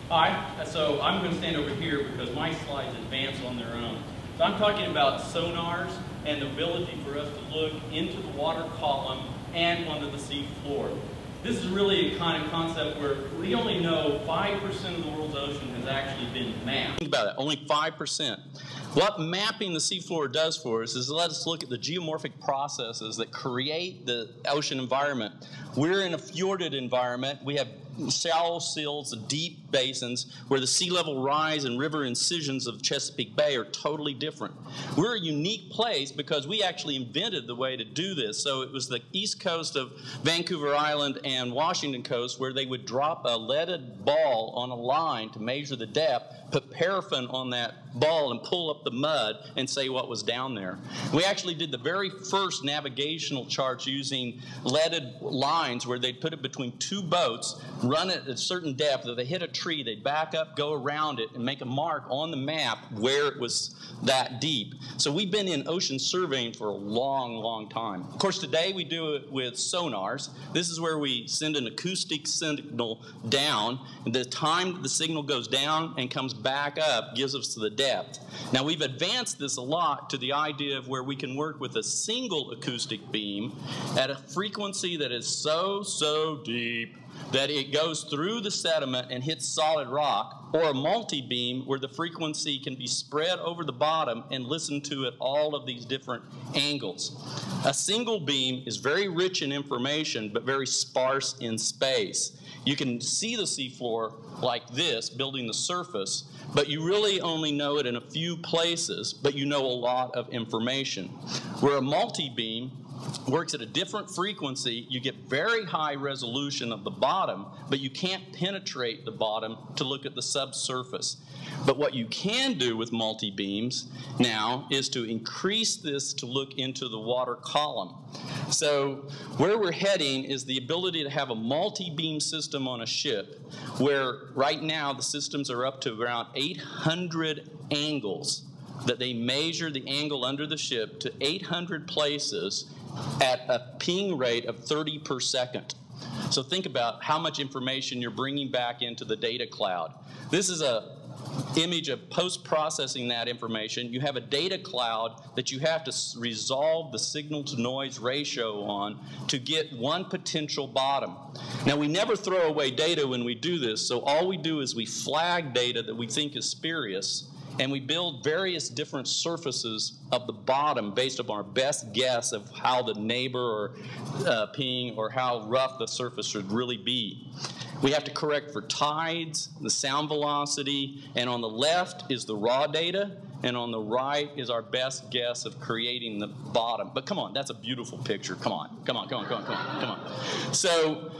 Hi, so I'm going to stand over here because my slides advance on their own. So I'm talking about sonars and the ability for us to look into the water column and onto the sea floor. This is really a kind of concept where we only know 5% of the world's ocean has actually been mapped. Think about it, only 5%. What mapping the seafloor does for us is let us look at the geomorphic processes that create the ocean environment. We're in a fjorded environment. We have shallow sills, deep basins, where the sea level rise and river incisions of Chesapeake Bay are totally different. We're a unique place because we actually invented the way to do this. So it was the east coast of Vancouver Island and Washington coast where they would drop a leaded ball on a line to measure the depth, put paraffin on that ball and pull up the mud and say what was down there. We actually did the very first navigational charts using leaded lines where they'd put it between two boats, run it at a certain depth. If they hit a tree, they'd back up, go around it, and make a mark on the map where it was that deep. So we've been in ocean surveying for a long, long time. Of course, today we do it with sonars. This is where we send an acoustic signal down, and the time the signal goes down and comes back up gives us the depth. Now, we've advanced this a lot to the idea of where we can work with a single acoustic beam at a frequency that is so deep that it goes through the sediment and hits solid rock, or a multi-beam where the frequency can be spread over the bottom and listen to at all of these different angles. A single beam is very rich in information but very sparse in space. You can see the seafloor like this, building the surface, but you really only know it in a few places, but you know a lot of information. Where a multi-beam works at a different frequency, you get very high resolution of the bottom, but you can't penetrate the bottom to look at the subsurface. But what you can do with multi-beams now is to increase this to look into the water column. So where we're heading is the ability to have a multi-beam system on a ship, where right now the systems are up to around 800 angles, that they measure the angle under the ship to 800 places at a ping rate of 30 per second. So think about how much information you're bringing back into the data cloud. This is a image of post-processing that information. You have a data cloud that you have to resolve the signal-to-noise ratio on to get one potential bottom. Now, we never throw away data when we do this, so all we do is we flag data that we think is spurious, and we build various different surfaces of the bottom based upon our best guess of how the neighbor or ping or how rough the surface should really be. We have to correct for tides, the sound velocity, and on the left is the raw data, and on the right is our best guess of creating the bottom. But come on, that's a beautiful picture. Come on. So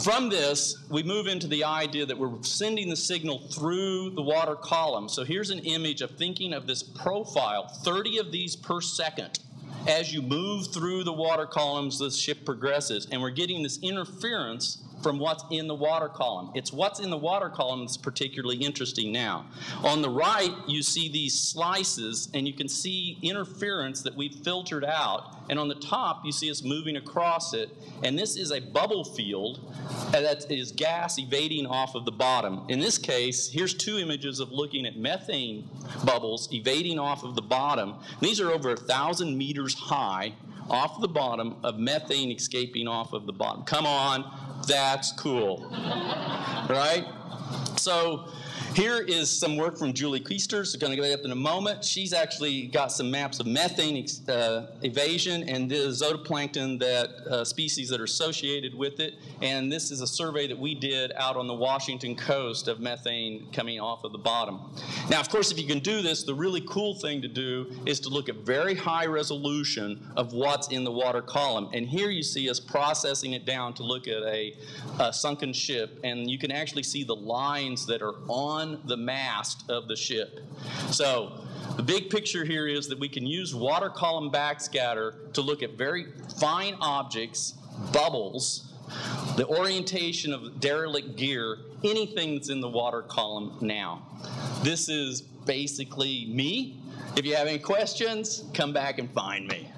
from this, we move into the idea that we're sending the signal through the water column. So here's an image of thinking of this profile, 30 of these per second. As you move through the water columns, the ship progresses, and we're getting this interference from what's in the water column. It's what's in the water column that's particularly interesting now. On the right, you see these slices, and you can see interference that we've filtered out. And on the top, you see us moving across it. And this is a bubble field that is gas evading off of the bottom. In this case, here's two images of looking at methane bubbles evading off of the bottom. These are over 1,000 meters high off the bottom of methane escaping off of the bottom. Come on. That's cool, right? So here is some work from Julie Keister. It's going to go up in a moment. She's actually got some maps of methane evasion and the zooplankton that species that are associated with it. And this is a survey that we did out on the Washington coast of methane coming off of the bottom. Now, of course, if you can do this, the really cool thing to do is to look at very high resolution of what's in the water column. And here you see us processing it down to look at a sunken ship. And you can actually see the lines that are on the mast of the ship. So the big picture here is that we can use water column backscatter to look at very fine objects, bubbles, the orientation of derelict gear, anything that's in the water column now. This is basically me. If you have any questions, come back and find me.